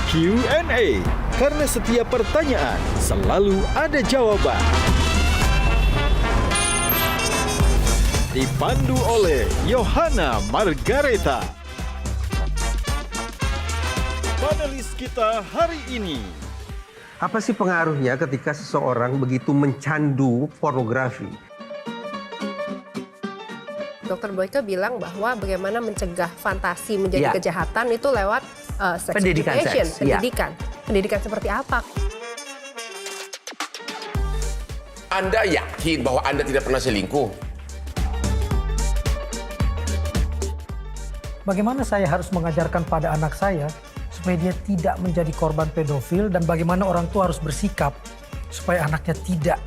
Q&A, karena setiap pertanyaan selalu ada jawaban. Dipandu oleh Yohana Margareta. Panelis kita hari ini. Apa sih pengaruhnya ketika seseorang begitu mencandu pornografi? Dr. Boyke bilang bahwa bagaimana mencegah fantasi menjadi kejahatan itu lewat sex Pendidikan education, seks, pendidikan. Pendidikan seperti apa? Anda yakin bahwa Anda tidak pernah selingkuh? Bagaimana saya harus mengajarkan pada anak saya supaya dia tidak menjadi korban pedofil dan bagaimana orang tua harus bersikap supaya anaknya tidak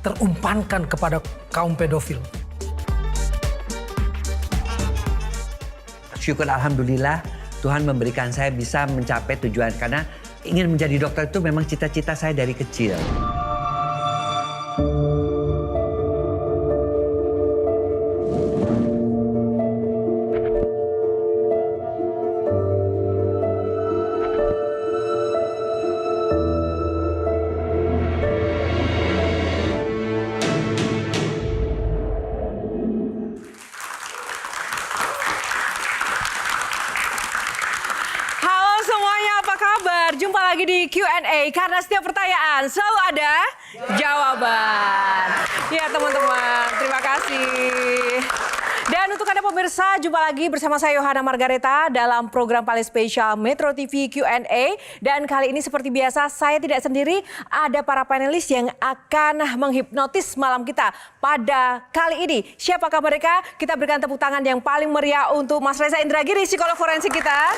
terumpankan kepada kaum pedofil. Syukur alhamdulillah Tuhan memberikan saya bisa mencapai tujuan karena ingin menjadi dokter itu memang cita-cita saya dari kecil. Jumpa lagi di Q&A karena setiap pertanyaan selalu ada jawaban. Ya teman-teman, terima kasih. Dan untuk Anda pemirsa, jumpa lagi bersama saya Yohana Margareta dalam program paling spesial Metro TV Q&A. Dan kali ini seperti biasa saya tidak sendiri, ada para panelis yang akan menghipnotis malam kita pada kali ini. Siapakah mereka? Kita berikan tepuk tangan yang paling meriah untuk Mas Reza Indragiri, psikolog forensik kita.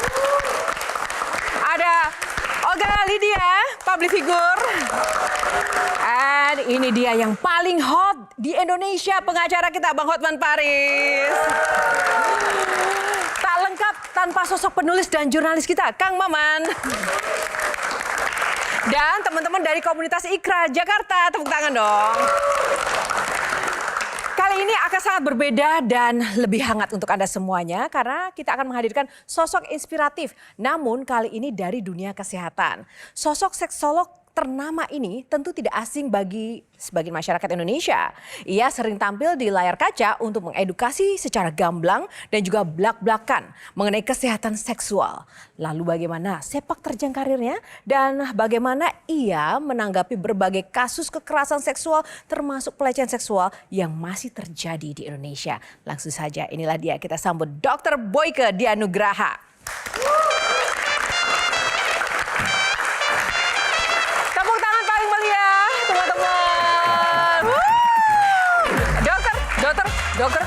Ada Olga Lydia, public figure. Dan ini dia yang paling hot di Indonesia, pengacara kita Bang Hotman Paris. Tak lengkap tanpa sosok penulis dan jurnalis kita, Kang Maman. Dan teman-teman dari komunitas Ikra Jakarta, tepuk tangan dong. Kali ini akan sangat berbeda dan lebih hangat untuk Anda semuanya karena kita akan menghadirkan sosok inspiratif. Namun kali ini dari dunia kesehatan. Sosok seksolog ternama ini tentu tidak asing bagi sebagian masyarakat Indonesia. Ia sering tampil di layar kaca untuk mengedukasi secara gamblang dan juga blak-blakan mengenai kesehatan seksual. Lalu bagaimana sepak terjang karirnya dan bagaimana ia menanggapi berbagai kasus kekerasan seksual termasuk pelecehan seksual yang masih terjadi di Indonesia. Langsung saja inilah dia, kita sambut Dr. Boyke Dianugraha. Dokter,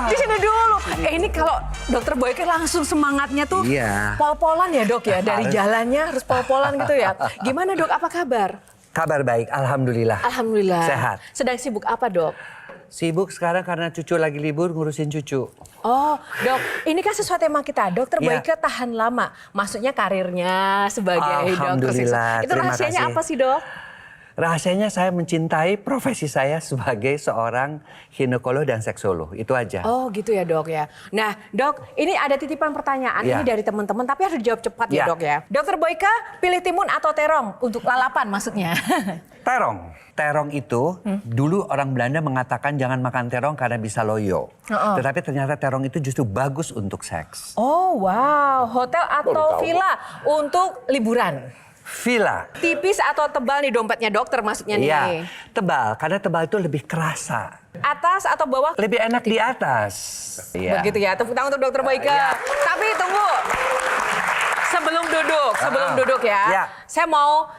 di sini dulu. Ini kalau Dokter Boyke langsung semangatnya tuh pol-polan ya dok ya. Dari jalannya harus pol-polan gitu ya. Gimana dok, apa kabar? Kabar baik, alhamdulillah. Alhamdulillah. Sehat. Sedang sibuk apa dok? Sibuk sekarang karena cucu lagi libur ngurusin cucu. Oh dok, ini kan sesuai tema kita. Dokter Boyke tahan lama. Maksudnya karirnya sebagai dokter seksual. Itu rahasianya apa sih dok? Rahasianya saya mencintai profesi saya sebagai seorang ginekolog dan seksolog. Itu aja. Oh gitu ya dok ya. Nah dok, ini ada titipan pertanyaan ini dari teman-teman. Tapi harus dijawab cepat ya dok ya. Dokter Boyke pilih timun atau terong untuk lalapan maksudnya? Terong. Terong itu dulu orang Belanda mengatakan jangan makan terong karena bisa loyo. Tetapi ternyata terong itu justru bagus untuk seks. Oh wow, hotel atau villa untuk liburan? Villa. Tipis atau tebal nih dompetnya dokter maksudnya nih? Iya, tebal. Karena tebal itu lebih kerasa. Atas atau bawah? Lebih enak di atas. Begitu ya, tepuk tangan untuk Dokter Boyke. Tapi tunggu, sebelum duduk ya. Saya mau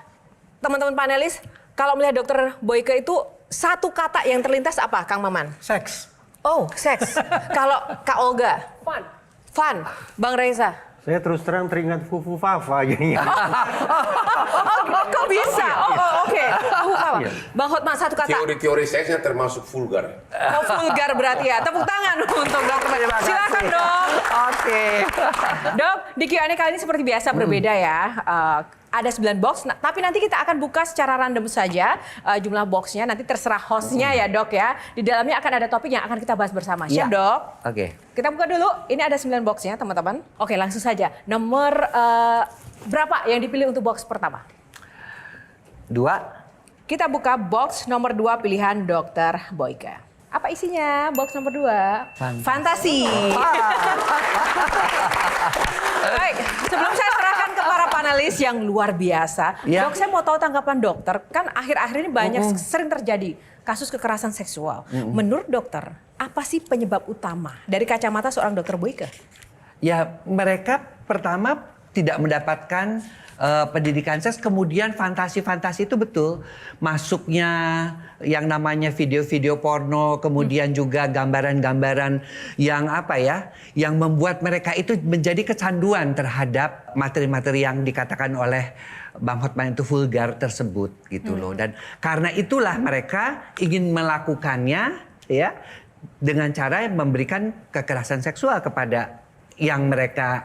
teman-teman panelis, kalau melihat Dokter Boyke itu satu kata yang terlintas apa Kang Maman? Seks. Oh, seks. Kalau Kak Olga? Fun. Bang Reza? Saya terus terang teringat Fufu Fafa jadinya. Kok bisa? Oke. Bang Hotman satu kata. Teori-teori seksnya termasuk vulgar. Oh, vulgar berarti ya. Tepuk tangan untuk dokter. Silakan dok. Oke. Dok, di Q&A kali ini seperti biasa berbeda ya. ada 9 box, tapi nanti kita akan buka secara random saja jumlah boxnya. Nanti terserah hostnya ya dok ya. Di dalamnya akan ada topik yang akan kita bahas bersama. Siap dok? Oke. Kita buka dulu. Ini ada 9 boxnya teman-teman. Oke langsung saja. Nomor berapa yang dipilih untuk box pertama? 2. Kita buka box nomor 2 pilihan Dr. Boyke. Apa isinya? Box nomor 2. Fantasi. Baik, sebelum saya serahkan ke para panelis yang luar biasa, Ya. dok saya mau tahu tanggapan dokter. Kan akhir-akhir ini banyak sering terjadi kasus kekerasan seksual. Menurut dokter, apa sih penyebab utama dari kacamata seorang Dr. Boyke? Ya mereka pertama tidak mendapatkan pendidikan seks, kemudian fantasi-fantasi itu betul. Masuknya yang namanya video-video porno, kemudian juga gambaran-gambaran yang apa ya, yang membuat mereka itu menjadi kecanduan terhadap materi-materi yang dikatakan oleh Bang Hotman itu vulgar tersebut gitu loh. Dan karena itulah mereka ingin melakukannya ya dengan cara memberikan kekerasan seksual kepada yang mereka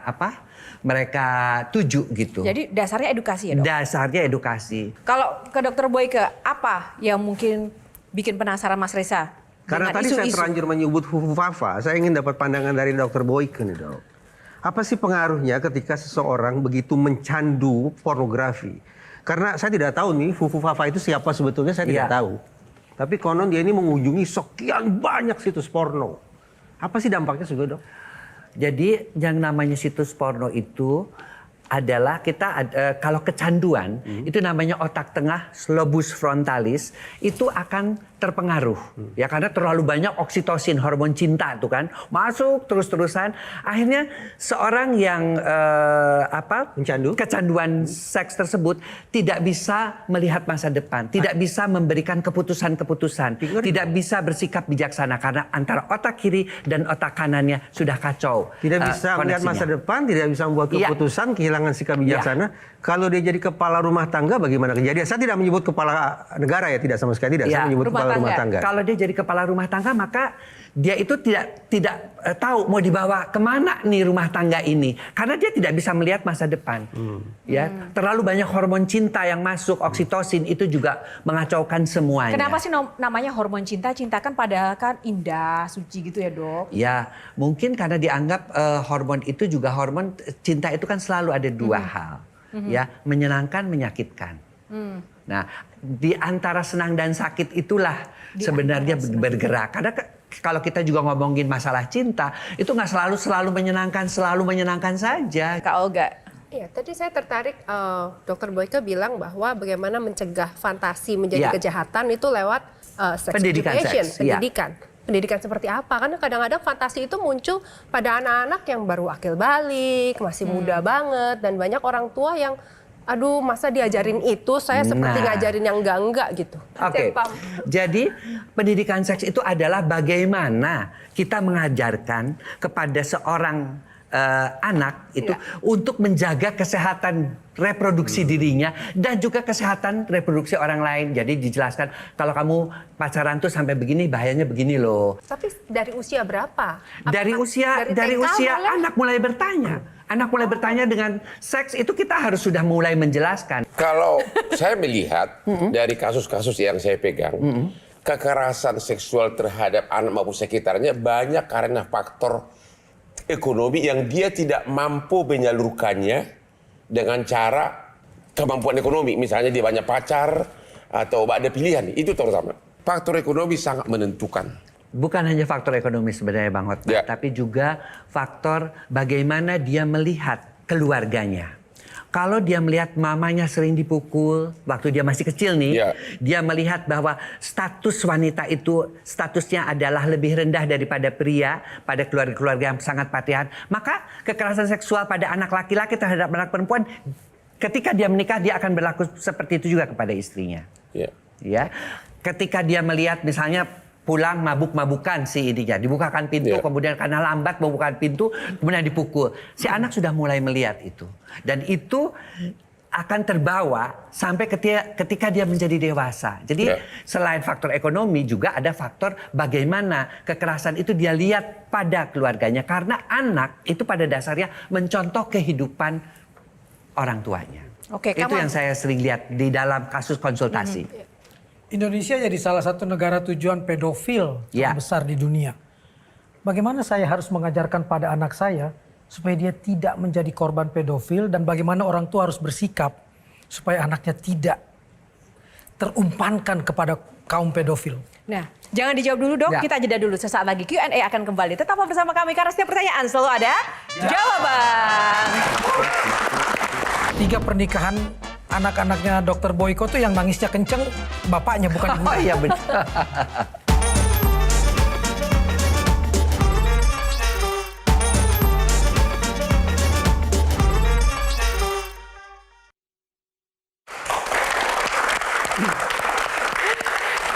tuju gitu. Jadi dasarnya edukasi ya dok? Dasarnya edukasi. Kalau ke Dr. Boyke, apa yang mungkin bikin penasaran Mas Reza? Karena dengan tadi saya isu-isu? terlanjur menyebut Fufu Fafa, saya ingin dapat pandangan dari Dr. Boyke nih dok. Apa sih pengaruhnya ketika seseorang begitu mencandu pornografi? Karena saya tidak tahu nih Fufu Fafa itu siapa sebetulnya, saya tidak tahu. Tapi konon dia ini mengunjungi sekian banyak situs porno. Apa sih dampaknya sebetulnya dok? Jadi yang namanya situs porno itu adalah kita kalau kecanduan itu namanya otak tengah lobus frontalis itu akan terpengaruh ya karena terlalu banyak oksitosin hormon cinta tuh kan masuk terus-terusan akhirnya seorang yang kecanduan seks tersebut tidak bisa melihat masa depan, tidak bisa memberikan keputusan-keputusan, tidak bisa bersikap bijaksana karena antara otak kiri dan otak kanannya sudah kacau. Tidak bisa melihat masa depan, tidak bisa membuat keputusan, kehilangan sikap bijaksana. Kalau dia jadi kepala rumah tangga bagaimana kejadian? Saya tidak menyebut kepala negara ya, tidak sama sekali tidak. Saya menyebut kepala rumah tangga. Kalau dia jadi kepala rumah tangga maka dia itu tidak tahu mau dibawa kemana nih rumah tangga ini karena dia tidak bisa melihat masa depan. Ya, terlalu banyak hormon cinta yang masuk, oksitosin itu juga mengacaukan semuanya. Kenapa sih namanya hormon cinta? Cinta kan padahal kan indah, suci gitu ya dok? Ya, mungkin karena dianggap hormon itu juga hormon cinta itu kan selalu ada dua hal. Ya, menyenangkan, menyakitkan. Nah, di antara senang dan sakit itulah sebenarnya bergerak. Karena kalau kita juga ngomongin masalah cinta, itu nggak selalu menyenangkan saja. Kak Olga. Iya, tadi saya tertarik Dr. Boyke bilang bahwa bagaimana mencegah fantasi menjadi kejahatan itu lewat sex Pendidikan education, seks, pendidikan. Pendidikan seperti apa? Karena kadang-kadang fantasi itu muncul pada anak-anak yang baru akil balik, masih muda banget, dan banyak orang tua yang aduh masa diajarin itu, saya seperti ngajarin yang enggak gitu. Oke, jadi pendidikan seks itu adalah bagaimana kita mengajarkan kepada seorang anak itu untuk menjaga kesehatan reproduksi dirinya dan juga kesehatan reproduksi orang lain. Jadi dijelaskan kalau kamu pacaran tuh sampai begini bahayanya begini loh. Tapi dari usia berapa? Dari usia anak mulai bertanya. Anak mulai bertanya dengan seks itu kita harus sudah mulai menjelaskan. Kalau saya melihat dari kasus-kasus yang saya pegang, kekerasan seksual terhadap anak maupun sekitarnya banyak karena faktor ekonomi yang dia tidak mampu menyalurkannya dengan cara kemampuan ekonomi. Misalnya dia banyak pacar atau ada pilihan. Itu terutama. Faktor ekonomi sangat menentukan. Bukan hanya faktor ekonomi sebenarnya Bang Hotman, tapi juga faktor bagaimana dia melihat keluarganya. Kalau dia melihat mamanya sering dipukul waktu dia masih kecil nih, dia melihat bahwa status wanita itu statusnya adalah lebih rendah daripada pria pada keluarga-keluarga yang sangat patriarkal, maka kekerasan seksual pada anak laki-laki terhadap anak perempuan ketika dia menikah dia akan berlaku seperti itu juga kepada istrinya. Ya, ketika dia melihat misalnya pulang mabuk-mabukan si ininya, dibukakan pintu, kemudian karena lambat membukakan pintu, kemudian dipukul. Si anak sudah mulai melihat itu. Dan itu akan terbawa sampai ketika dia menjadi dewasa. Jadi selain faktor ekonomi juga ada faktor bagaimana kekerasan itu dia lihat pada keluarganya. Karena anak itu pada dasarnya mencontoh kehidupan orang tuanya. Oke, Itu yang saya sering lihat di dalam kasus konsultasi. Indonesia jadi salah satu negara tujuan pedofil Ya. terbesar di dunia. Bagaimana saya harus mengajarkan pada anak saya supaya dia tidak menjadi korban pedofil dan bagaimana orang tua harus bersikap supaya anaknya tidak terumpankan kepada kaum pedofil. Nah, jangan dijawab dulu dok, Ya. kita jeda dulu. Sesaat lagi Q&A akan kembali. Tetaplah bersama kami karena setiap pertanyaan selalu ada jawaban. 3 pernikahan anak-anaknya Dokter Boyko tuh yang nangisnya kenceng bapaknya bukan ibunya. Oh iya benar.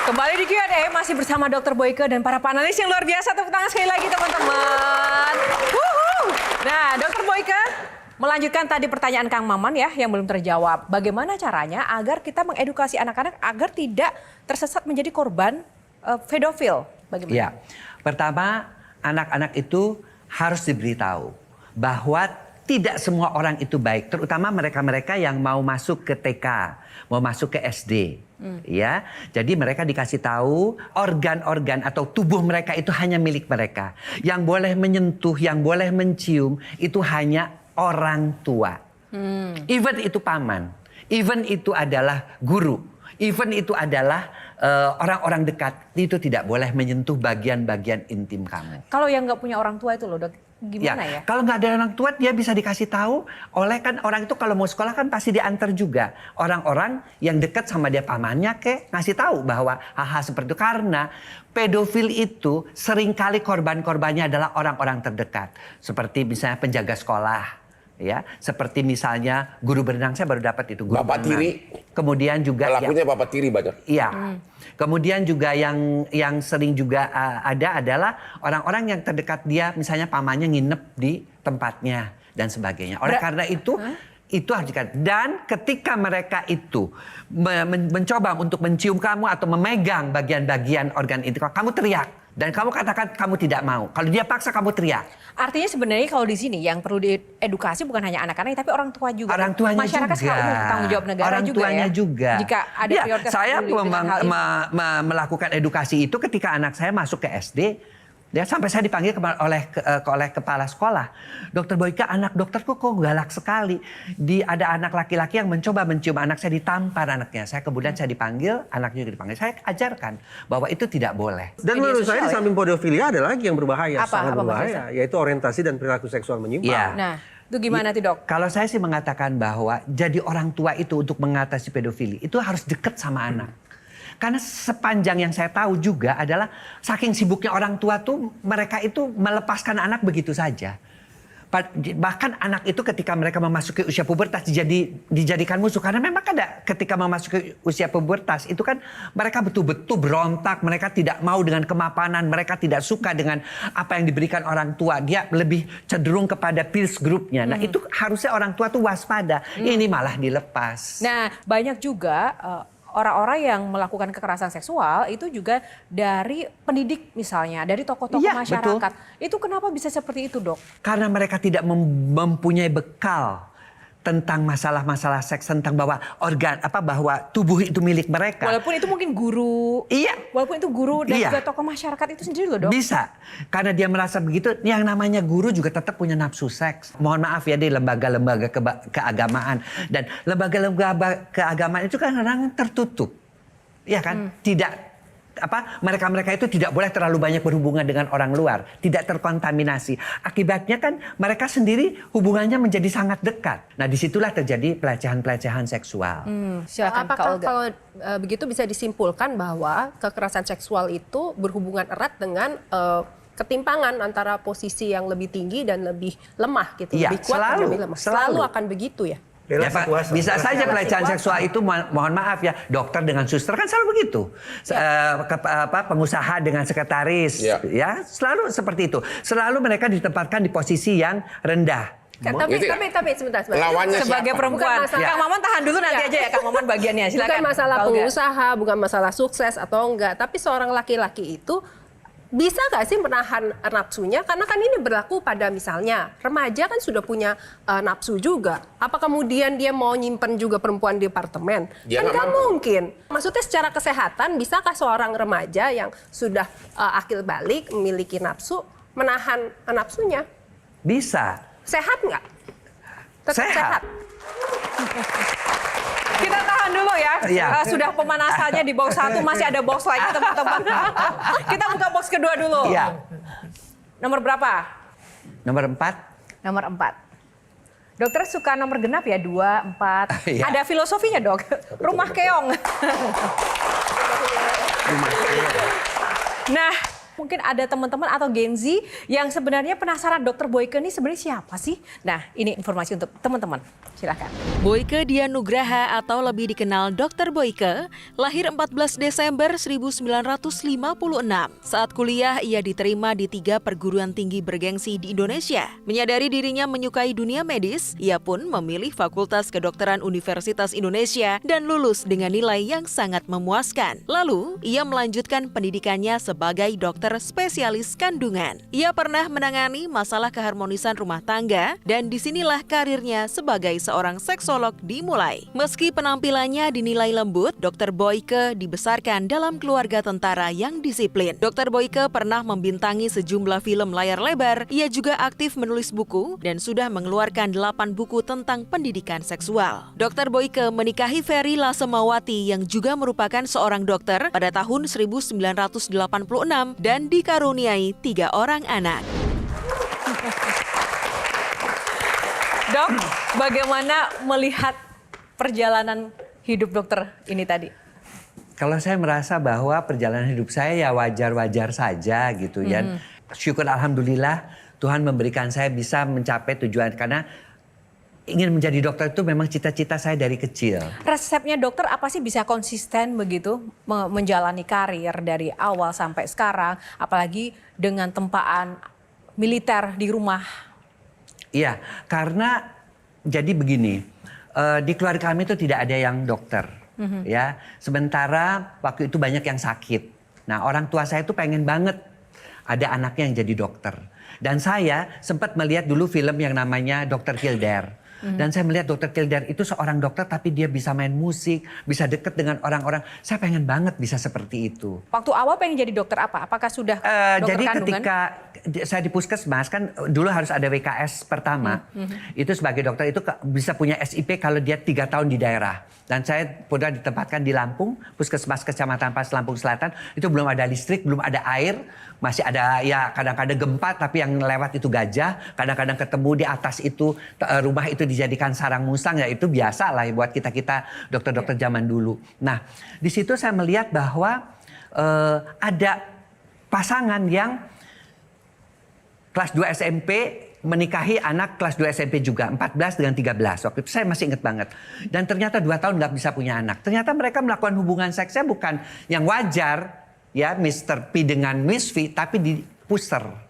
Kembali di Q&A masih bersama Dr. Boyke dan para panelis yang luar biasa. Tepuk tangan sekali lagi teman-teman. Wuhu. Nah, Dr. Boyke melanjutkan tadi pertanyaan Kang Maman ya yang belum terjawab. Bagaimana caranya agar kita mengedukasi anak-anak agar tidak tersesat menjadi korban pedofil? Bagaimana? Ya, pertama anak-anak itu harus diberitahu bahwa tidak semua orang itu baik, terutama mereka-mereka yang mau masuk ke TK, mau masuk ke SD. Ya, jadi mereka dikasih tahu organ-organ atau tubuh mereka itu hanya milik mereka. Yang boleh menyentuh, yang boleh mencium itu hanya orang tua. Even itu paman, even itu adalah guru, even itu adalah orang-orang dekat, itu tidak boleh menyentuh bagian-bagian intim kamu. Kalau yang nggak punya orang tua itu loh dok, gimana ya? Kalau nggak ada orang tua dia bisa dikasih tahu oleh kan orang itu kalau mau sekolah kan pasti diantar juga. Orang-orang yang dekat sama dia pamannya ngasih tahu bahwa hal-hal seperti itu. Karena pedofil itu seringkali korban-korbannya adalah orang-orang terdekat. Seperti misalnya penjaga sekolah. Ya, seperti misalnya guru berenang saya baru dapat itu guru Bapak berenang. tiri. Kemudian juga Pelakunya bapak tiri banyak. Iya. Kemudian juga yang sering juga ada adalah orang-orang yang terdekat dia, misalnya pamannya nginep di tempatnya dan sebagainya. Oleh karena itu harus dikatakan. Dan ketika mereka itu mencoba untuk mencium kamu atau memegang bagian-bagian organ itu, kamu teriak. Dan kamu katakan kamu tidak mau. Kalau dia paksa kamu teriak. Artinya sebenarnya kalau di sini yang perlu diedukasi bukan hanya anak-anak tapi orang tua juga. Orang tuanya masyarakat juga. Masyarakat tanggung jawab negara orang juga tuanya ya. juga. Jika ada ya, prioritas saya peduli dengan hal ini. melakukan edukasi itu ketika anak saya masuk ke SD. Ya, sampai saya dipanggil oleh kepala sekolah. Dokter Boyke, anak dokterku kok galak sekali. Ada anak laki-laki yang mencoba mencium anak saya, ditampar anaknya. Kemudian saya dipanggil, anaknya juga dipanggil. Saya ajarkan bahwa itu tidak boleh. Dan menurut saya di samping pedofilia ada lagi yang berbahaya, Apa sangat berbahaya, yaitu orientasi dan perilaku seksual menyimpang. Iya. Nah, itu gimana tuh dok? Kalau saya sih mengatakan bahwa jadi orang tua itu untuk mengatasi pedofili itu harus dekat sama anak. Karena sepanjang yang saya tahu juga adalah saking sibuknya orang tua tuh mereka itu melepaskan anak begitu saja. Bahkan anak itu ketika mereka memasuki usia pubertas dijadikan musuh. Karena memang ada ketika memasuki usia pubertas itu kan mereka betul-betul berontak. Mereka tidak mau dengan kemapanan. Mereka tidak suka dengan apa yang diberikan orang tua. Dia lebih cenderung kepada peers groupnya. Nah itu harusnya orang tua tuh waspada. Ini malah dilepas. Nah, banyak juga orang-orang yang melakukan kekerasan seksual itu juga dari pendidik misalnya, dari tokoh-tokoh masyarakat. Betul. Itu kenapa bisa seperti itu, Dok? Karena mereka tidak mempunyai bekal tentang masalah-masalah seks, tentang bahwa bahwa tubuh itu milik mereka. Walaupun itu mungkin guru. Iya. Walaupun itu guru dan juga tokoh masyarakat itu sendiri loh, Dok. Bisa. Karena dia merasa begitu, yang namanya guru juga tetap punya nafsu seks. Mohon maaf ya di lembaga-lembaga keagamaan. Dan lembaga-lembaga keagamaan itu kan kadang tertutup. Ya kan? Tidak mereka itu tidak boleh terlalu banyak berhubungan dengan orang luar, tidak terkontaminasi. Akibatnya kan mereka sendiri hubungannya menjadi sangat dekat. Nah, disitulah terjadi pelecehan-pelecehan seksual. Silakan apakah kalau begitu bisa disimpulkan bahwa kekerasan seksual itu berhubungan erat dengan ketimpangan antara posisi yang lebih tinggi dan lebih lemah gitu, Ya, lebih kuat dan lebih lemah. Selalu akan begitu ya. Ya, Pak, bisa saja pelecehan seksual itu mohon maaf ya, dokter dengan suster kan selalu begitu. Pengusaha dengan sekretaris ya selalu seperti itu. Selalu mereka ditempatkan di posisi yang rendah. Tapi sebentar. Lawannya sebagai siapa? perempuan. Kang Maman tahan dulu nanti aja ya Kang Maman bagiannya. Silakan. Bukan masalah pengusaha, bukan masalah sukses atau enggak, tapi seorang laki-laki itu bisa nggak sih menahan nafsunya? Karena kan ini berlaku pada misalnya remaja kan sudah punya nafsu juga. Apa kemudian dia mau nyimpen juga perempuan di apartemen? Dia Kan nggak nggak mampu. mungkin. Maksudnya secara kesehatan bisakah seorang remaja yang sudah akil balik memiliki nafsu menahan nafsunya? Bisa. Sehat nggak? Tetap Sehat. sehat. Kita tahan dulu ya. Iya. Sudah pemanasannya di box 1, masih ada box lagi teman-teman. Kita buka box kedua dulu. Iya. Nomor berapa? Nomor 4. Nomor 4. Dokter suka nomor genap ya, 2, 4. Iya. Ada filosofinya dok. Rumah keong. Nah, mungkin ada teman-teman atau Gen Z yang sebenarnya penasaran Dokter Boyke ini sebenarnya siapa sih? Nah, ini informasi untuk teman-teman. Silakan. Boyke Dian Nugraha atau lebih dikenal Dr. Boyke, lahir 14 Desember 1956. Saat kuliah, ia diterima di 3 perguruan tinggi bergengsi di Indonesia. Menyadari dirinya menyukai dunia medis, ia pun memilih Fakultas Kedokteran Universitas Indonesia dan lulus dengan nilai yang sangat memuaskan. Lalu, ia melanjutkan pendidikannya sebagai dokter spesialis kandungan. Ia pernah menangani masalah keharmonisan rumah tangga dan disinilah karirnya sebagai seorang seksolog dimulai. Meski penampilannya dinilai lembut, Dr. Boyke dibesarkan dalam keluarga tentara yang disiplin. Dr. Boyke pernah membintangi sejumlah film layar lebar. Ia juga aktif menulis buku dan sudah mengeluarkan 8 buku tentang pendidikan seksual. Dr. Boyke menikahi Ferry Lasemawati yang juga merupakan seorang dokter pada tahun 1986 dan dikaruniai 3 orang anak. Dok, bagaimana melihat perjalanan hidup dokter ini tadi? Kalau saya merasa bahwa perjalanan hidup saya ya wajar-wajar saja gitu ya. Syukur alhamdulillah Tuhan memberikan saya bisa mencapai tujuan karena ingin menjadi dokter itu memang cita-cita saya dari kecil. Resepnya dokter apa sih bisa konsisten begitu menjalani karir dari awal sampai sekarang, apalagi dengan tempaan militer di rumah? Iya, karena jadi begini, di keluarga kami itu tidak ada yang dokter, ya. Sementara waktu itu banyak yang sakit. Nah, orang tua saya itu pengen banget ada anaknya yang jadi dokter. Dan saya sempat melihat dulu film yang namanya Dr. Kildare. Dan saya melihat Dr. Kildare itu seorang dokter tapi dia bisa main musik, bisa deket dengan orang-orang. Saya pengen banget bisa seperti itu. Waktu awal pengen jadi dokter apa? Apakah sudah dokter jadi kandungan? ketika saya di puskesmas kan dulu harus ada WKS pertama. Itu sebagai dokter itu bisa punya SIP kalau dia 3 tahun di daerah. Dan saya pernah ditempatkan di Lampung, puskesmas Kecamatan Pas Lampung Selatan. Itu belum ada listrik, belum ada air. Masih ada ya kadang-kadang gempa tapi yang lewat itu gajah. Kadang-kadang ketemu di atas itu rumah itu dijadikan sarang musang. Ya itu biasa lah buat kita-kita dokter-dokter zaman dulu. Nah di situ saya melihat bahwa ada pasangan yang kelas 2 SMP menikahi anak kelas 2 SMP juga, 14 dengan 13. Waktu itu saya masih ingat banget. Dan ternyata 2 tahun nggak bisa punya anak. Ternyata mereka melakukan hubungan seksnya bukan yang wajar, ya Mr. P dengan Miss V, tapi di puser.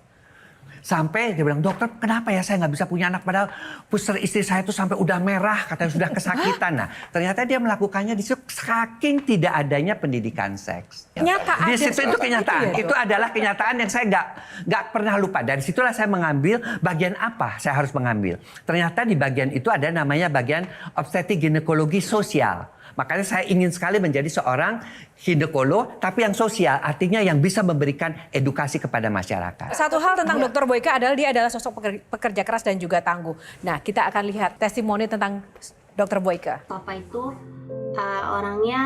Sampai dia bilang, dokter kenapa ya saya nggak bisa punya anak padahal puser istri saya itu sampai udah merah, katanya sudah kesakitan. Nah ternyata dia melakukannya di situ saking tidak adanya pendidikan seks. Kenyataan. Di situ itu kenyataan. Itu adalah kenyataan yang saya nggak pernah lupa. Dari situlah saya mengambil bagian apa saya harus mengambil. Ternyata di bagian itu ada namanya bagian obstetrik ginekologi sosial. Makanya saya ingin sekali menjadi seorang ginekolog tapi yang sosial, artinya yang bisa memberikan edukasi kepada masyarakat. Satu hal tentang Dr. Boyke adalah dia adalah sosok pekerja keras dan juga tangguh. Nah, kita akan lihat testimoni tentang Dr. Boyke. Papa itu orangnya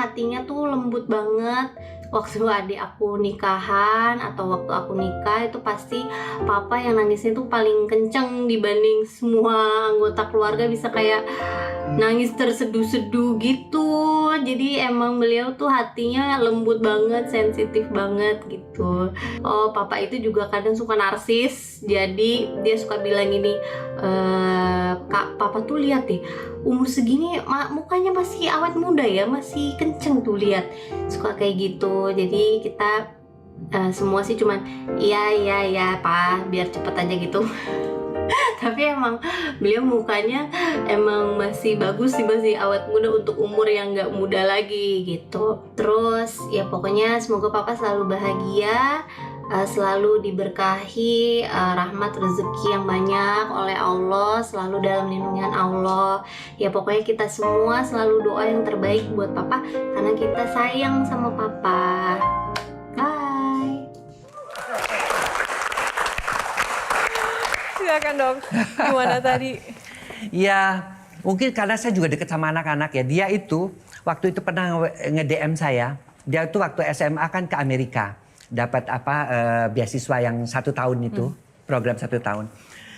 hatinya tuh lembut banget. Waktu adik aku nikahan atau waktu aku nikah itu pasti papa yang nangisnya tuh paling kenceng dibanding semua anggota keluarga, bisa kayak nangis terseduh-seduh gitu. Jadi emang beliau tuh hatinya lembut banget, sensitif banget gitu. Oh, papa itu juga kadang suka narsis. Jadi dia suka bilang gini, Kak, papa tuh lihat deh, umur segini mukanya masih awet muda ya, masih kenceng tuh lihat. Suka kayak gitu. Jadi kita semua sih cuman iya Pak, biar cepet aja gitu. Tapi emang beliau mukanya emang masih bagus sih, masih awet muda untuk umur yang nggak muda lagi gitu. Terus ya pokoknya semoga papa selalu bahagia, selalu diberkahi rahmat rezeki yang banyak oleh Allah, selalu dalam lindungan Allah. Ya pokoknya kita semua selalu doa yang terbaik buat Papa karena kita sayang sama Papa. Bye. Silakan dok, gimana tadi? Ya, mungkin karena saya juga dekat sama anak-anak ya. Dia itu waktu itu pernah nge-DM saya. Dia itu waktu SMA kan ke Amerika. Dapat beasiswa yang 1 tahun itu. Program 1 tahun.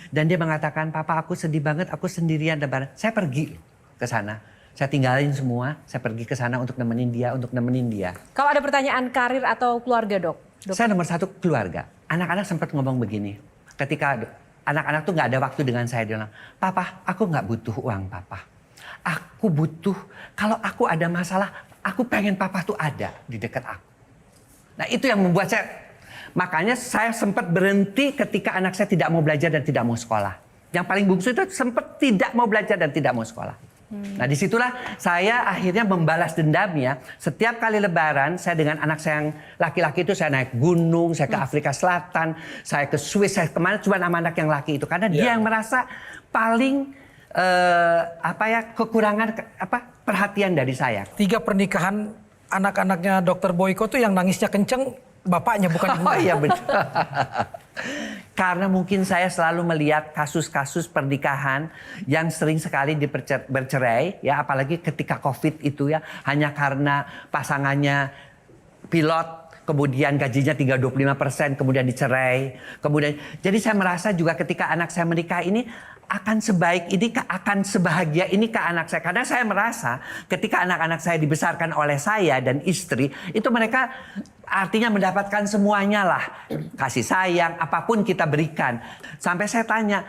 Dan dia mengatakan, Papa aku sedih banget, aku sendirian. Saya pergi ke sana. Saya tinggalin semua, saya pergi ke sana untuk nemenin dia. Kalau ada pertanyaan karir atau keluarga dok? Saya nomor 1 keluarga. Anak-anak sempat ngomong begini. Ketika anak-anak tuh nggak ada waktu dengan saya, dia bilang, Papa, aku nggak butuh uang Papa. Aku butuh, kalau aku ada masalah, aku pengen Papa tuh ada di dekat aku. Nah itu yang membuat makanya saya sempat berhenti ketika anak saya tidak mau belajar dan tidak mau sekolah. Yang paling bungsu itu sempat tidak mau belajar dan tidak mau sekolah. Nah disitulah saya akhirnya membalas dendamnya. Setiap kali lebaran saya dengan anak saya yang laki-laki itu saya naik gunung, saya ke Afrika Selatan, saya ke Swiss, saya kemana cuma sama anak yang laki itu. Karena dia yang merasa paling kekurangan perhatian dari saya. 3 pernikahan anak-anaknya Dokter Boyko tuh yang nangisnya kenceng bapaknya bukan ibunya. Oh iya benar. Karena mungkin saya selalu melihat kasus-kasus pernikahan yang sering sekali bercerai ya, apalagi ketika Covid itu ya, hanya karena pasangannya pilot, kemudian gajinya tinggal 25%, kemudian dicerai. Jadi saya merasa juga ketika anak saya menikah ini akan sebaik ini, akan sebahagia ini ke anak saya. Karena saya merasa ketika anak-anak saya dibesarkan oleh saya dan istri, itu mereka artinya mendapatkan semuanya lah. Kasih sayang, apapun kita berikan. Sampai saya tanya,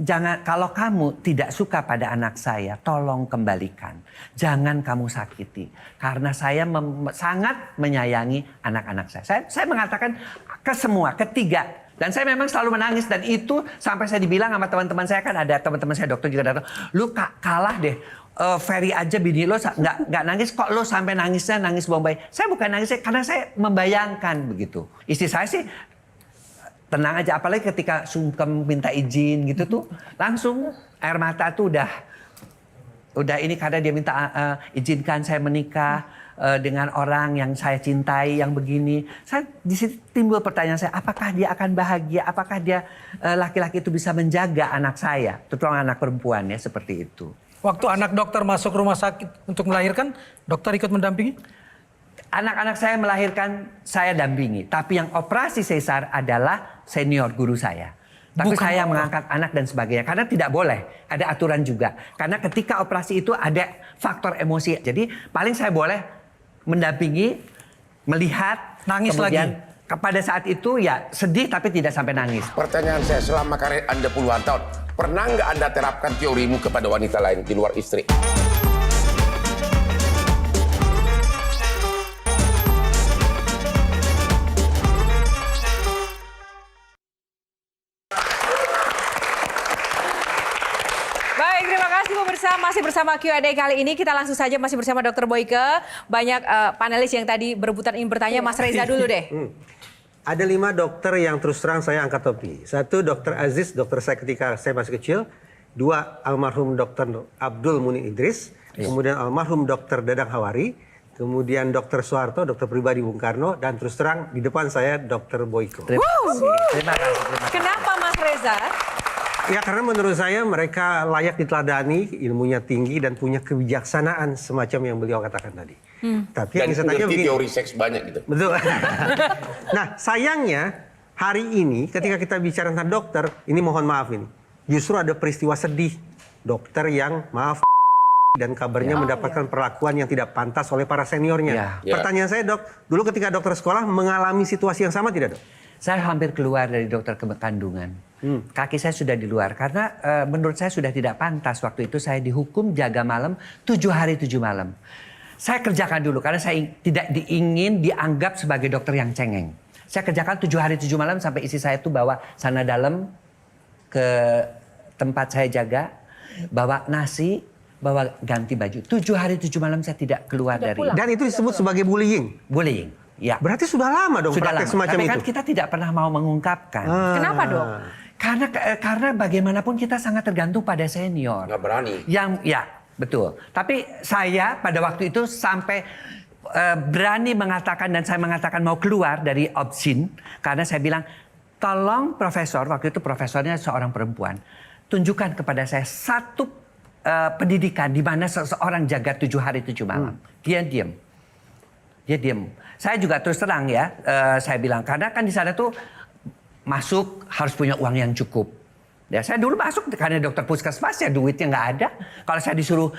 jangan, kalau kamu tidak suka pada anak saya, tolong kembalikan. Jangan kamu sakiti. Karena saya sangat menyayangi anak-anak saya. Saya mengatakan ke semua, ketiga. Dan saya memang selalu menangis. Dan itu sampai saya dibilang sama teman-teman saya, kan ada teman-teman saya dokter juga datang. Lu kalah deh. Ferry aja bini lo nggak nangis, kok lo sampai nangisnya nangis bombay. Saya bukan nangis karena saya membayangkan begitu. Istri saya sih tenang aja, apalagi ketika sungkem minta izin gitu tuh langsung air mata tuh udah ini karena dia minta izinkan saya menikah dengan orang yang saya cintai yang begini. Saya di situ timbul pertanyaan saya, apakah dia akan bahagia? Apakah dia laki-laki itu bisa menjaga anak saya, terutama anak perempuan ya seperti itu. Waktu anak dokter masuk rumah sakit untuk melahirkan, dokter ikut mendampingi? Anak-anak saya melahirkan, saya dampingi. Tapi yang operasi sesar adalah senior guru saya. Tapi saya mengangkat anak dan sebagainya. Karena tidak boleh, ada aturan juga. Karena ketika operasi itu ada faktor emosi. Jadi paling saya boleh mendampingi, melihat, nangis kemudian lagi. Pada saat itu ya sedih tapi tidak sampai nangis. Pertanyaan saya, selama karir Anda puluhan tahun, pernah nggak Anda terapkan teorimu kepada wanita lain di luar istri? Baik, terima kasih pemirsa. Masih bersama Q&A kali ini. Kita langsung saja masih bersama Dokter Boyke. Banyak panelis yang tadi berebutan ingin bertanya. Mas Reza dulu deh. Ada 5 dokter yang terus terang saya angkat topi. 1 Dokter Aziz, dokter saya ketika saya masih kecil. 2 almarhum Dokter Abdul Munin Idris. Kemudian almarhum Dokter Dadang Hawari. Kemudian Dokter Soeharto, dokter pribadi Bung Karno. Dan terus terang di depan saya Dokter Boyko. Terima kasih. Kenapa Mas Reza? Ya karena menurut saya mereka layak diteladani, ilmunya tinggi dan punya kebijaksanaan semacam yang beliau katakan tadi. Tapi Dan yang saya tanya begini. teori seks banyak gitu. Betul. Nah sayangnya hari ini ketika kita bicara tentang dokter, ini mohon maaf ini. Justru ada peristiwa sedih. Dokter yang maaf dan kabarnya mendapatkan perlakuan yang tidak pantas oleh para seniornya. Pertanyaan saya dok, dulu ketika dokter sekolah mengalami situasi yang sama tidak dok? Saya hampir keluar dari dokter kandungan. Kaki saya sudah di luar karena menurut saya sudah tidak pantas. Waktu itu saya dihukum jaga malam 7 hari 7 malam. Saya kerjakan dulu karena saya tidak ingin dianggap sebagai dokter yang cengeng. Saya kerjakan 7 hari 7 malam sampai istri saya itu bawa sana dalam ke tempat saya jaga, bawa nasi, bawa ganti baju. 7 hari 7 malam saya tidak keluar dari. Dan itu disebut sebagai bullying. Bullying. Ya. Berarti sudah lama dong Sudah praktek lama. semacam Tapi itu. kan kita tidak pernah mau mengungkapkan. Kenapa, Dok? Karena bagaimanapun kita sangat tergantung pada senior. Nggak berani. Ya, betul. Tapi saya pada waktu itu sampai berani mengatakan, dan saya mengatakan mau keluar dari obsin, karena saya bilang, tolong profesor, waktu itu profesornya seorang perempuan, tunjukkan kepada saya satu pendidikan di mana seseorang jaga 7 hari 7 malam. Dia diam. Saya juga terus terang ya, saya bilang, karena kan di sana tuh masuk harus punya uang yang cukup. Ya, saya dulu masuk karena dokter puskesmas ya duitnya nggak ada. Kalau saya disuruh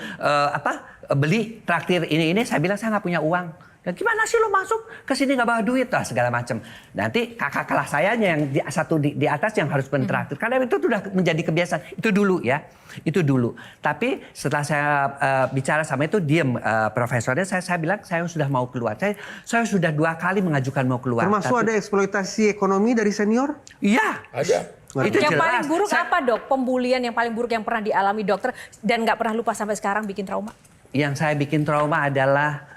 beli traktir ini, saya bilang saya nggak punya uang. Dan gimana sih lo masuk ke sini nggak bawa duit lah segala macam. Nanti kakak kelas saya yang di atas yang harus mentraktir. Karena itu sudah menjadi kebiasaan. Itu dulu ya, itu dulu. Tapi setelah saya bicara sama itu diem profesornya, saya bilang saya sudah mau keluar. Saya sudah 2 kali mengajukan mau keluar. Termasuk ada eksploitasi ekonomi dari senior? Iya. Ada. Itu Yang jelas. paling buruk apa, Dok? Pembulian yang paling buruk yang pernah dialami dokter dan nggak pernah lupa sampai sekarang bikin trauma? Yang saya bikin trauma adalah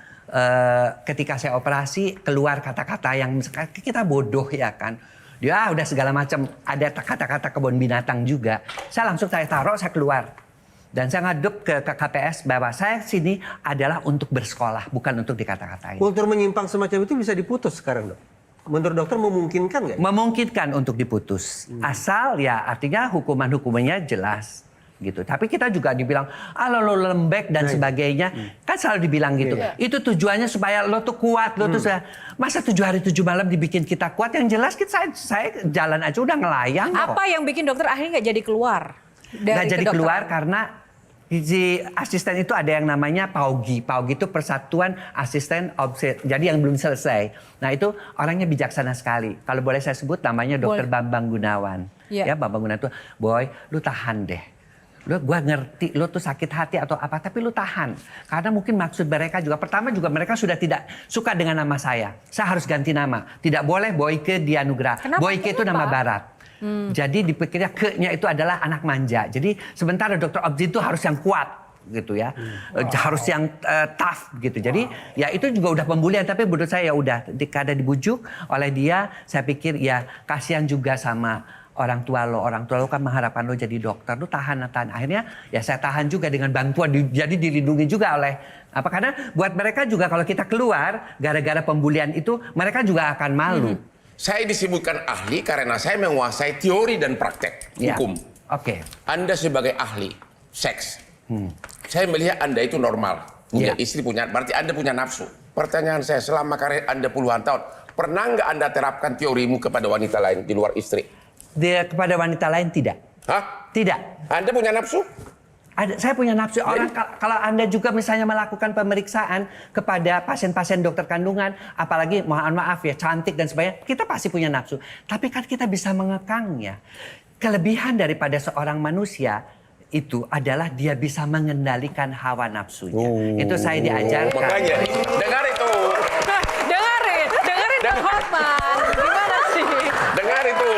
ketika saya operasi keluar kata-kata yang kita bodoh ya kan. Dia udah segala macam, ada kata-kata kebun binatang juga. Saya langsung taruh, saya keluar. Dan saya ngadep ke KPS bahwa saya sini adalah untuk bersekolah, bukan untuk dikata-katain. Kultur menyimpang semacam itu bisa diputus sekarang, Dok? Menurut dokter memungkinkan nggak? Memungkinkan untuk diputus. Asal ya artinya hukumannya jelas. Gitu. Tapi kita juga dibilang, lo lembek dan sebagainya. Kan selalu dibilang gitu. Itu tujuannya supaya lo tuh kuat. Lo tuh masa 7 hari 7 malam dibikin kita kuat. Yang jelas saya jalan aja udah ngelayang kok. Apa yang bikin dokter akhirnya nggak jadi keluar? Nggak jadi keluar karena di asisten itu ada yang namanya PAUGI. PAUGI itu Persatuan Asisten Obstetrik. Jadi yang belum selesai. Nah itu orangnya bijaksana sekali. Kalau boleh saya sebut namanya Dr. Bambang Gunawan. Ya Bambang Gunawan itu, boy lu tahan deh. Gua ngerti lo tuh sakit hati atau apa, tapi lo tahan. Karena mungkin maksud mereka juga, pertama juga mereka sudah tidak suka dengan nama saya. Saya harus ganti nama. Tidak boleh Boyke Dianugrah. Boyke itu nama barat. Jadi dipikirnya ke-nya itu adalah anak manja. Jadi sementara dokter obstetrik itu harus yang kuat gitu ya. Harus yang tough gitu. Jadi ya itu juga udah pembulian, tapi menurut saya ya udah karena dibujuk oleh dia, saya pikir ya kasihan juga sama orang tua lo kan mengharapkan lo jadi dokter, lo tahan. Akhirnya ya saya tahan juga dengan bantuan, jadi dilindungi juga oleh karena buat mereka juga kalau kita keluar gara-gara pembulian itu mereka juga akan malu. Saya disebutkan ahli karena saya menguasai teori dan praktek hukum. Oke. Anda sebagai ahli seks, saya melihat Anda itu normal, punya istri, berarti Anda punya nafsu. Pertanyaan saya, selama karir Anda puluhan tahun, pernah nggak Anda terapkan teorimu kepada wanita lain di luar istri? Kepada wanita lain tidak. Hah? Tidak. Anda punya nafsu? Saya punya nafsu. Orang kalau Anda juga misalnya melakukan pemeriksaan kepada pasien-pasien dokter kandungan, apalagi mohon maaf ya cantik dan sebagainya, kita pasti punya nafsu. Tapi kan kita bisa mengekangnya. Kelebihan daripada seorang manusia itu adalah dia bisa mengendalikan hawa nafsunya. Itu saya diajarkan. Makanya, dengar itu. dengerin Bang Hotman. Gimana sih? Dengar itu.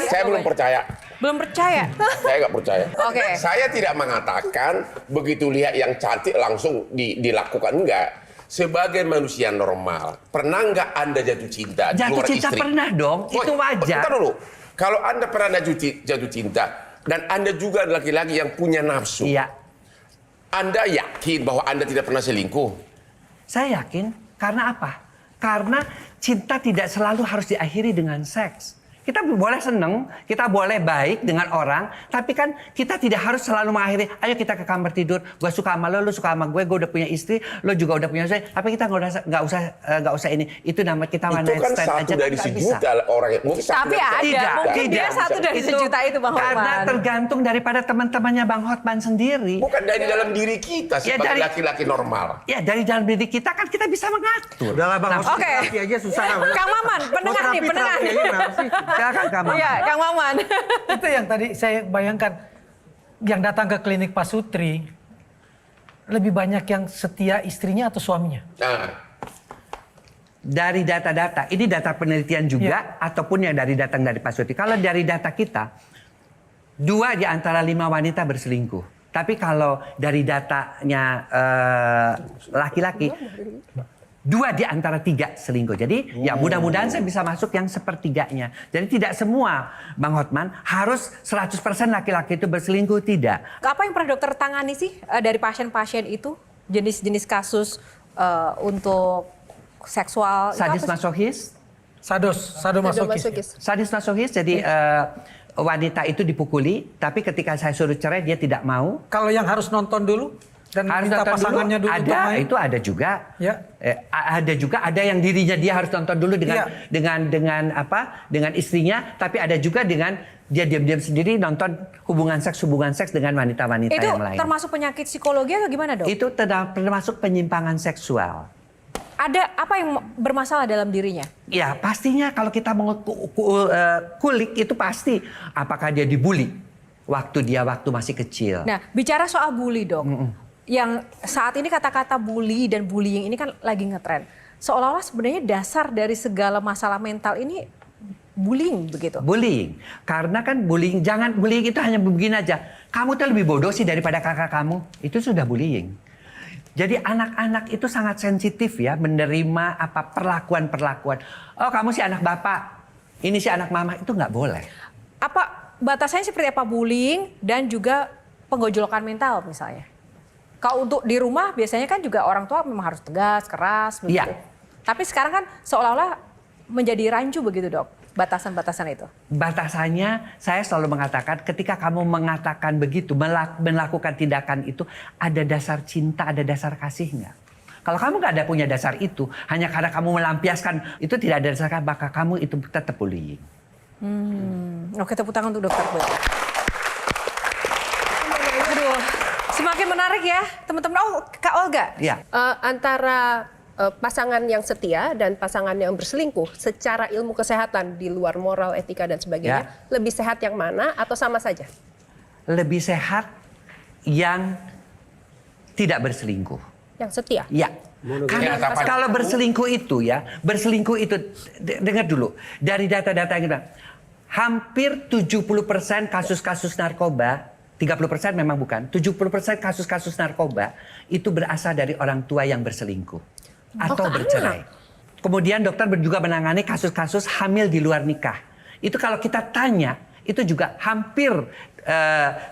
Saya belum percaya. Belum percaya? Saya nggak percaya. Oke. Saya tidak mengatakan begitu lihat yang cantik langsung dilakukan, enggak. Sebagai manusia normal, pernah nggak Anda jatuh cinta di luar istri? Jatuh cinta pernah dong, itu wajar. Bentar dulu. Kalau Anda pernah jatuh cinta dan Anda juga laki-laki yang punya nafsu, Anda yakin bahwa Anda tidak pernah selingkuh? Saya yakin. Karena apa? Karena cinta tidak selalu harus diakhiri dengan seks. Kita boleh seneng, kita boleh baik dengan orang, tapi kan kita tidak harus selalu mengakhiri, ayo kita ke kamar tidur, gue suka sama lo suka sama gue udah punya istri, lo juga udah punya istri, tapi kita nggak usah ini. Itu nama kita one night stand aja. Itu kan satu dari sejuta orang yang mungkin. Tapi ada, mungkin dia satu dari sejuta itu Bang Hotman. Karena tergantung daripada teman-temannya Bang Hotman sendiri. Bukan dari dalam diri kita sebagai laki-laki normal. Ya dari dalam diri kita kan kita bisa mengatur. Udahlah Bang, Oke. aja susah. Kang Maman, pendengar nih. Silakan Kang Maman. Iya, Kang Maman. Itu yang tadi saya bayangkan, yang datang ke klinik Pak Sutri, lebih banyak yang setia istrinya atau suaminya? Dari data-data, ini data penelitian juga, ataupun yang datang dari Pak Sutri. Kalau dari data kita, 2 di antara 5 wanita berselingkuh. Tapi kalau dari datanya laki-laki, 2 di antara 3 selingkuh. Jadi ya mudah-mudahan saya bisa masuk yang sepertiganya. Jadi tidak semua Bang Hotman harus 100% laki-laki itu berselingkuh, tidak. Apa yang pernah dokter tangani sih dari pasien-pasien itu? Jenis-jenis kasus untuk seksual. Sadis masochis? Sadomasochis. Sadis masochis, jadi wanita itu dipukuli, tapi ketika saya suruh cerai dia tidak mau. Kalau yang harus nonton dulu dan Harus minta nonton pasangannya dulu ada, bermain. itu ada juga. Ya. Ada juga, ada yang dirinya dia harus nonton dulu dengan dengan istrinya, tapi ada juga dengan dia diam-diam sendiri nonton hubungan seks dengan wanita-wanita Itu yang lain. termasuk penyakit psikologi atau gimana, Dok? Itu termasuk penyimpangan seksual. Ada apa yang bermasalah dalam dirinya? Ya pastinya kalau kita mau kulik itu pasti apakah dia dibully waktu masih kecil. Nah, bicara soal bully, Dok. Yang saat ini kata-kata bully dan bullying ini kan lagi ngetren. Seolah-olah sebenarnya dasar dari segala masalah mental ini bullying begitu. Bullying. Karena kan bullying itu hanya begini aja. Kamu tuh lebih bodoh sih daripada kakak kamu. Itu sudah bullying. Jadi anak-anak itu sangat sensitif ya menerima apa perlakuan-perlakuan. Oh, kamu sih anak bapak. Ini sih anak mama, itu nggak boleh. Apa batasannya seperti apa bullying dan juga penggojolokan mental misalnya? Kalau untuk di rumah biasanya kan juga orang tua memang harus tegas, keras begitu. Iya. Tapi sekarang kan seolah-olah menjadi rancu begitu, Dok. Batasan-batasan itu. Batasannya saya selalu mengatakan ketika kamu mengatakan begitu, melakukan tindakan itu ada dasar cinta, ada dasar kasih nggak? Kalau kamu nggak ada punya dasar itu, hanya karena kamu melampiaskan itu tidak ada dasar, maka kamu itu tetap bullying. Oke, tepuk tangan untuk dokter Boy. Aduh, semakin menarik ya teman-teman. Oh, Kak Olga. Ya. Antara pasangan yang setia dan pasangan yang berselingkuh secara ilmu kesehatan di luar moral, etika dan sebagainya, lebih sehat yang mana atau sama saja? Lebih sehat yang tidak berselingkuh. Yang setia? Ya. Karena kalau berselingkuh itu dengar dulu dari data-data yang kita, hampir 70% kasus-kasus narkoba, 30% memang bukan, 70% kasus-kasus narkoba itu berasal dari orang tua yang berselingkuh atau bercerai. Kemudian dokter juga menangani kasus-kasus hamil di luar nikah. Itu kalau kita tanya, itu juga hampir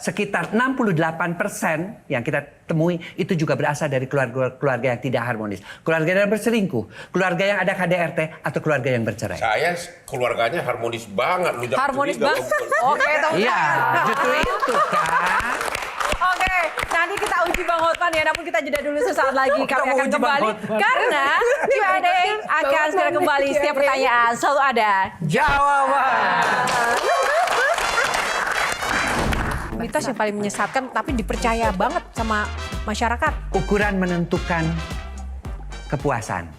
sekitar 68% yang kita temui itu juga berasal dari keluarga yang tidak harmonis. Keluarga yang berselingkuh, keluarga yang ada KDRT, atau keluarga yang bercerai. Saya keluarganya harmonis banget. Harmonis banget. Oke, iya, justru itu kan. Oke, nanti kita uji Bang Hotman ya, namun kita jeda dulu sesaat lagi. Kami akan kembali karena Q&A akan segera kembali. Setiap pertanyaan selalu ada jawaban. Mitos yang paling menyesatkan tapi dipercaya banget sama masyarakat. Ukuran menentukan kepuasan.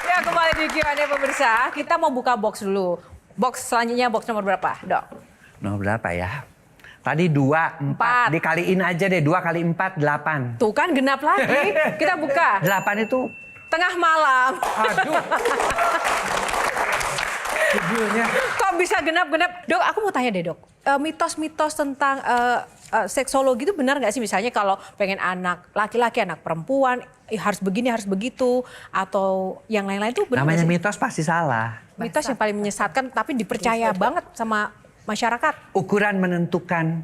Ya, kembali di Q&A pemirsa. Kita mau buka box dulu. Box selanjutnya box nomor berapa, Dok? Nomor berapa ya? Tadi 2, 4. Dikaliin aja deh, 2 kali 4, 8. Tuh kan genap lagi. Kita buka. 8 itu tengah malam. Aduh. Judulnya. Kok bisa genap-genap? Dok, aku mau tanya deh, Dok. Mitos-mitos tentang seksologi itu benar nggak sih? Misalnya kalau pengen anak laki-laki, anak perempuan, harus begini, harus begitu. Atau yang lain-lain itu benar namanya nggak sih? mitos pasti salah. Mitos yang paling menyesatkan tapi dipercaya banget sama masyarakat. Ukuran menentukan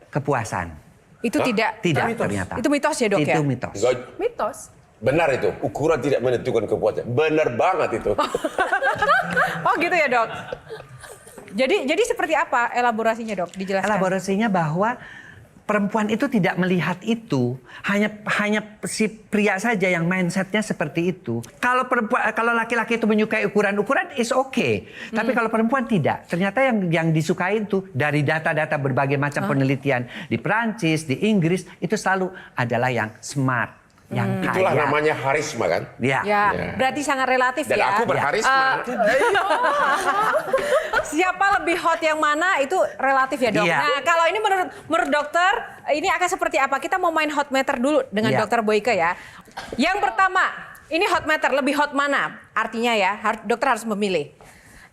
kepuasan. Itu tidak ternyata. Itu mitos ya, Dok, ya? Itu mitos. Mitos. Benar itu, ukuran tidak menentukan kepuasan. Benar banget itu. Oh gitu ya, Dok. Jadi seperti apa elaborasinya, Dok? Dijelaskan. Elaborasinya bahwa perempuan itu tidak melihat itu, hanya si pria saja yang mindsetnya seperti itu. Kalau laki-laki itu menyukai ukuran-ukuran is okay. Tapi kalau perempuan tidak. Ternyata yang disukai itu dari data-data berbagai macam penelitian di Perancis, di Inggris itu selalu adalah yang smart, yang kaya. Itulah namanya harisma kan? Ya. Berarti sangat relatif. Dan ya. aku berharisma. Siapa lebih hot yang mana itu relatif ya, Dok. Iya. Nah, kalau ini menurut dokter ini akan seperti apa? Kita mau main hot meter dulu dengan Dokter Boyke ya. Yang pertama, ini hot meter lebih hot mana? Artinya ya, dokter harus memilih.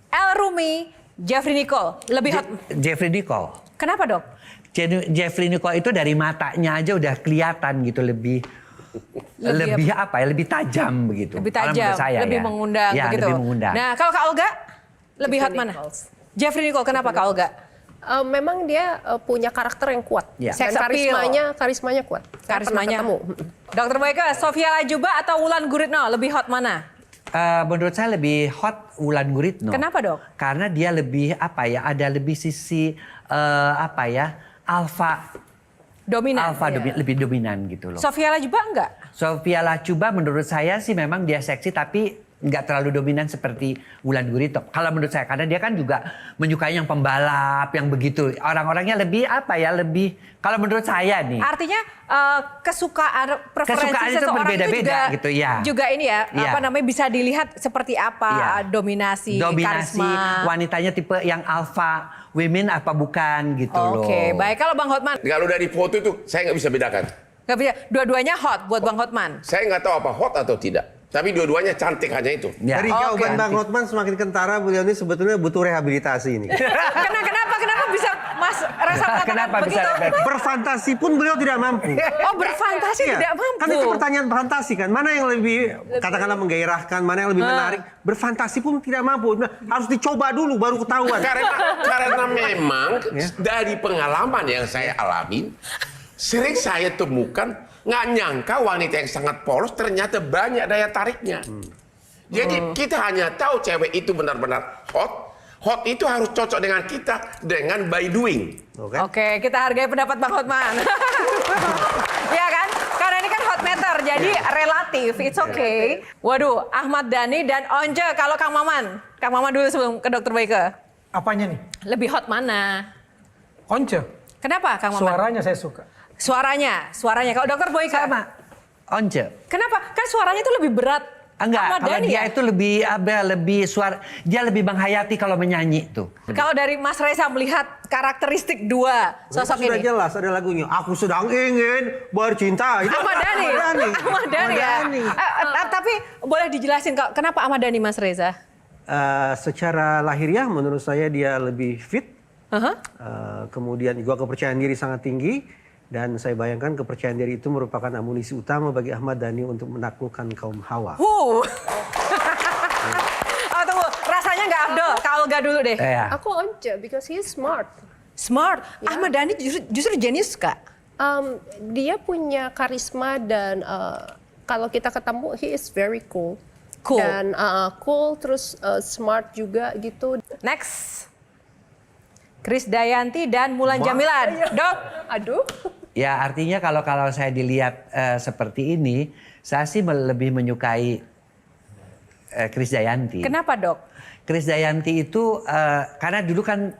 Elrumi, Jeffrey Nicole. Lebih hot. Jeffrey Nicole. Kenapa dok? Jeffrey Nicole itu dari matanya aja udah kelihatan gitu lebih apa ya, lebih tajam begitu. Lebih Kalau tajam, menurut saya, lebih ya. mengundang Ya, begitu. lebih mengundang. Nah, kalau Kak Olga lebih hot mana? Jeffrey Nicole. Kenapa Kak Olga? Memang dia punya karakter yang kuat. Ya. Dan Sex appeal. karismanya kuat. Saya pernah Karismanya. ketemu. Dokter Boyke, Sofia Lajuba atau Wulan Guritno lebih hot mana? Menurut saya lebih hot Wulan Guritno. Kenapa dok? Karena dia lebih apa ya, ada lebih sisi apa ya, alfa Dominan. lebih dominan gitu loh. Sofia Lajuba enggak? Sofia Lajuba menurut saya sih memang dia seksi tapi nggak terlalu dominan seperti Wulan Guritno. Kalau menurut saya karena dia kan juga menyukai yang pembalap yang begitu. Orang-orangnya lebih apa ya, lebih kalau menurut saya nih. Artinya kesukaan preferensi Kesukaan itu seseorang berbeda-beda juga, gitu, ya. Juga ini ya, Iya. apa namanya bisa dilihat seperti apa Iya. dominasi, Dominasi karisma. wanitanya tipe yang alpha women apa bukan gitu loh. Oke, baik. Kalau Bang Hotman, Kalau dari foto itu saya nggak bisa bedakan. nggak bisa. Dua-duanya hot buat Bang Hotman. Saya nggak tahu apa hot atau tidak. Tapi dua-duanya cantik hanya itu. Ya. Dari jawaban Oke. Bang Hotman semakin kentara beliau ini sebetulnya butuh rehabilitasi ini. Kenapa bisa Mas Reza mengatakan Kenapa bisa begitu? begitu? Berfantasi pun beliau tidak mampu. Oh, berfantasi Iya. tidak mampu. Kan itu pertanyaan fantasi kan. Mana yang lebih katakanlah menggairahkan, mana yang lebih menarik. Berfantasi pun tidak mampu. Nah, harus dicoba dulu baru ketahuan. Karena memang dari pengalaman yang saya alami, sering saya temukan nggak nyangka wanita yang sangat polos ternyata banyak daya tariknya. Jadi kita hanya tahu cewek itu benar-benar hot. Hot itu harus cocok dengan kita dengan by doing. Oke, kita hargai pendapat Bang Hotman. Ya kan? Karena ini kan hot meter, jadi relatif, it's okay. Waduh, Ahmad Dhani dan Once, kalau Kang Maman. Kang Maman dulu sebelum ke Dokter Boyke. Apanya nih? Lebih hot mana? Once. Kenapa Kang Maman? Suaranya saya suka. Suaranya. Kalau Dokter Boyke. Sama. Once. Kenapa? Kan suaranya itu lebih berat. Enggak, Ahmad kalau Dhani dia ya? itu lebih suara, dia lebih menghayati kalau menyanyi tuh. Kalau dari Mas Reza melihat karakteristik dua sosok Sudah ini. jelas ada lagunya. Aku sedang ingin bercinta. Itu Ahmad Dhani. Ahmad Dhani ya. Tapi boleh dijelasin kenapa Ahmad Dhani, Mas Reza? Secara lahiriah menurut saya dia lebih fit. Kemudian juga kepercayaan diri sangat tinggi. Dan saya bayangkan kepercayaan diri itu merupakan amunisi utama bagi Ahmad Dhani untuk menaklukkan kaum Hawa. Oh, tunggu. Rasanya nggak Abdul. Kak Olga dulu deh. Ya. Aku Once because he's smart. Smart. Ahmad Dhani justru jenius, Kak. Dia punya karisma dan kalau kita ketemu he is very cool. Cool. Dan cool terus smart juga gitu. Next. Krisdayanti dan Mulan Jamilan. Dok. Aduh. Ya artinya kalau saya dilihat seperti ini, saya sih lebih menyukai Krisdayanti. Kenapa dok? Krisdayanti itu karena dulu kan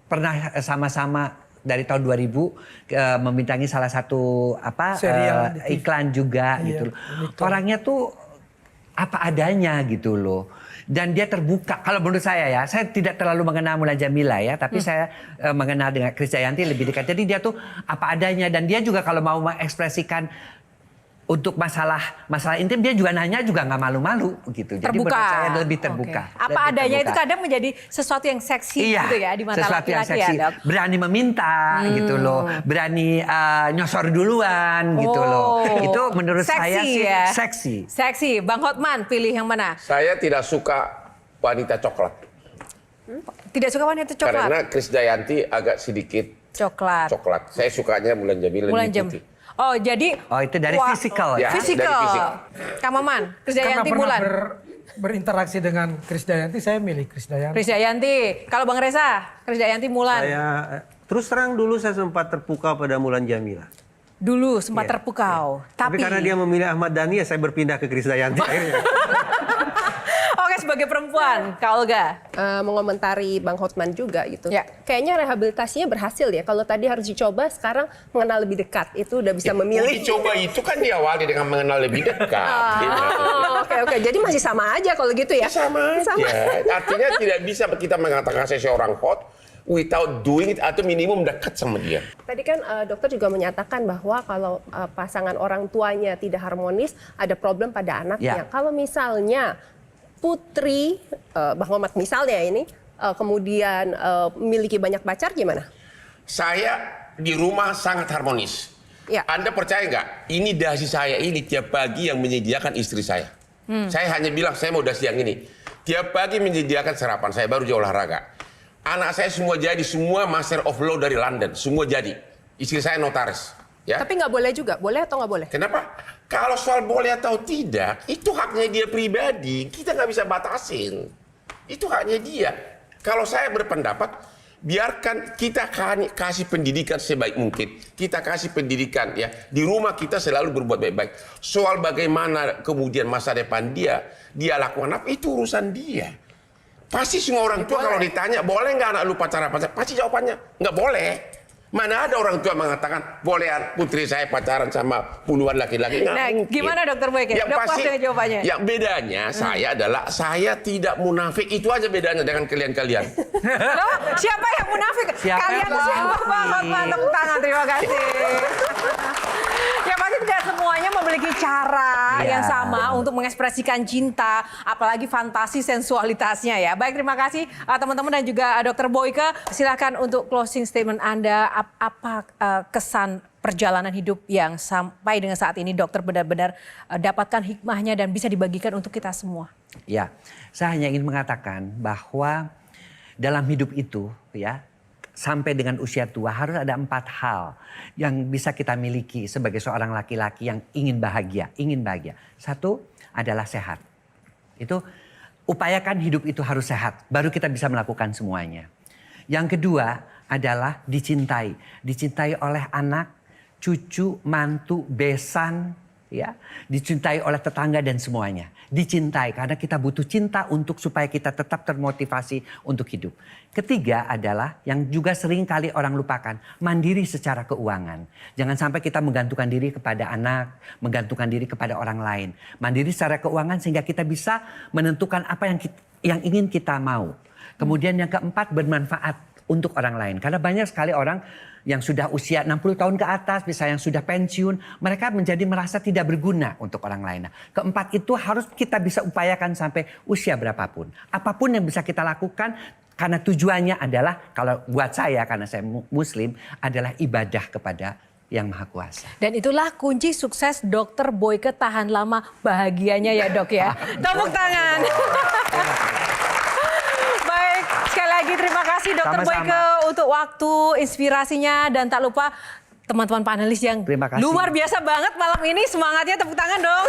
pernah sama-sama dari tahun 2000 membintangi salah satu Serial iklan juga gitu loh. Orangnya tuh apa adanya gitu loh. Dan dia terbuka. Kalau menurut saya tidak terlalu mengenal Mulan Jamila ya, tapi saya mengenal dengan Krisdayanti lebih dekat. Jadi dia tuh apa adanya dan dia juga kalau mau mengekspresikan untuk masalah intim dia juga nanya juga nggak malu-malu gitu. Jadi Terbuka. menurut saya lebih terbuka. Oke. Apa Lebih adanya terbuka. itu kadang menjadi sesuatu yang seksi gitu ya di mata sesuatu yang laki-laki ya, seksi. Dok. Berani meminta gitu loh. Berani nyosor duluan gitu loh. Itu menurut saya sih ya? seksi. Seksi. Bang Hotman pilih yang mana? Saya tidak suka wanita coklat. Tidak suka wanita coklat. Karena Krisdayanti agak sedikit Coklat. Saya sukanya Mulan Jamila Mulan lebih Jam. putih. Oh jadi. Oh itu dari fisikal ya? Ya. Fisikal. dari fisik. Kang Maman. Karena Krisdayanti pernah Mulan. berinteraksi dengan Krisdayanti, saya milih Krisdayanti. Krisdayanti. Kalau Bang Reza, Krisdayanti Mulan. Saya terus terang dulu saya sempat terpukau pada Mulan Jamila. Dulu sempat Iya, terpukau. Tapi karena dia memilih Ahmad Dhani ya saya berpindah ke Krisdayanti akhirnya. Oke, sebagai perempuan, Kak Olga. Mengomentari Bang Hotman juga gitu. Ya. Kayaknya rehabilitasinya berhasil ya. Kalau tadi harus dicoba, sekarang mengenal lebih dekat. Itu udah bisa memilih. Uji coba itu kan diawali dengan mengenal lebih dekat. Oke. Jadi masih sama aja kalau gitu ya. Sama aja. Artinya tidak bisa kita mengatakan seseorang hot without doing it atau minimum dekat sama dia. Tadi kan dokter juga menyatakan bahwa kalau pasangan orang tuanya tidak harmonis, ada problem pada anaknya. Ya. Kalau misalnya putri Bang Mamat misalnya ini kemudian memiliki banyak pacar gimana? Saya di rumah sangat harmonis. Ya. Anda percaya nggak? Ini dasi saya ini tiap pagi yang menyediakan istri saya. Saya hanya bilang saya mau dasi yang ini. Tiap pagi menyediakan sarapan saya baru dia olahraga. Anak saya semua jadi, semua Master of Law dari London, semua jadi. Istri saya notaris. Ya. Tapi nggak boleh juga, boleh atau nggak boleh? Kenapa? Kalau soal boleh atau tidak, itu haknya dia pribadi. Kita nggak bisa batasin. Itu haknya dia. Kalau saya berpendapat, biarkan kita kasih pendidikan sebaik mungkin. Kita kasih pendidikan ya. Di rumah kita selalu berbuat baik-baik. Soal bagaimana kemudian masa depan dia lakukan apa, itu urusan dia. Pasti semua orang tua kalau ditanya, boleh nggak anak lu pacaran? Pasti jawabannya, nggak boleh. Mana ada orang tua mengatakan, boleh putri saya pacaran sama puluhan laki-laki? Nah, gimana Dokter Boyke? Yang Udah pasti, puas dengan jawabannya? yang bedanya saya adalah, saya tidak munafik. Itu aja bedanya dengan kalian-kalian. Loh, siapa yang munafik? Kalian siapa banget? Tepuk tangan, terima kasih. Ya pasti tidak semuanya memiliki cara yang sama untuk mengekspresikan cinta, apalagi fantasi sensualitasnya ya. Baik, terima kasih teman-teman dan juga Dokter Boyke. Silakan untuk closing statement Anda, apa kesan perjalanan hidup yang sampai dengan saat ini dokter benar-benar dapatkan hikmahnya dan bisa dibagikan untuk kita semua. Ya, saya hanya ingin mengatakan bahwa dalam hidup itu ya, sampai dengan usia tua harus ada 4 hal yang bisa kita miliki sebagai seorang laki-laki yang ingin bahagia. 1 adalah sehat. Itu upayakan hidup itu harus sehat, baru kita bisa melakukan semuanya. Yang kedua adalah dicintai. Dicintai oleh anak, cucu, mantu, besan, ya, dicintai oleh tetangga dan semuanya. Dicintai karena kita butuh cinta untuk supaya kita tetap termotivasi untuk hidup. Ketiga adalah yang juga sering kali orang lupakan, mandiri secara keuangan. Jangan sampai kita menggantungkan diri kepada anak, menggantungkan diri kepada orang lain. Mandiri secara keuangan sehingga kita bisa menentukan apa yang ingin kita mau. Kemudian yang keempat, bermanfaat untuk orang lain. Karena banyak sekali orang yang sudah usia 60 tahun ke atas, misalnya yang sudah pensiun, mereka menjadi merasa tidak berguna untuk orang lain. Nah, keempat itu harus kita bisa upayakan sampai usia berapapun. Apapun yang bisa kita lakukan, karena tujuannya adalah, kalau buat saya, karena saya muslim, adalah ibadah kepada Yang Maha Kuasa. Dan itulah kunci sukses Dokter Boyke tahan lama bahagianya ya dok ya. Tepuk tangan. Baik, sekali lagi terima kasih Dokter Boyke untuk waktu, inspirasinya, dan tak lupa teman-teman panelis yang luar biasa banget malam ini. Semangatnya, tepuk tangan dong.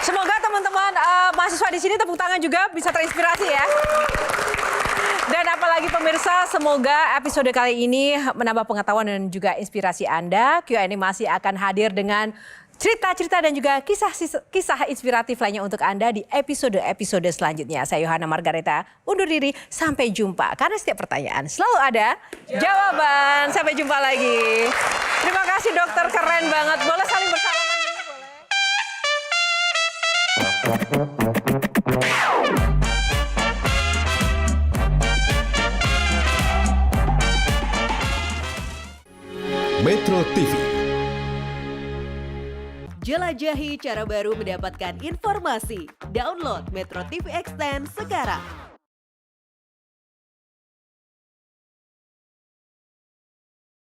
Semoga teman-teman mahasiswa di sini tepuk tangan juga bisa terinspirasi ya. Dan apalagi pemirsa, semoga episode kali ini menambah pengetahuan dan juga inspirasi Anda. Q&A masih akan hadir dengan cerita-cerita dan juga kisah inspiratif lainnya untuk Anda di episode-episode selanjutnya. Saya Yohana Margareta, undur diri, sampai jumpa. Karena setiap pertanyaan selalu ada jawaban. Sampai jumpa lagi. Terima kasih dokter, keren banget. Boleh saling bersalaman dulu, boleh? Metro TV. Jelajahi cara baru mendapatkan informasi. Download Metro TV Extend sekarang.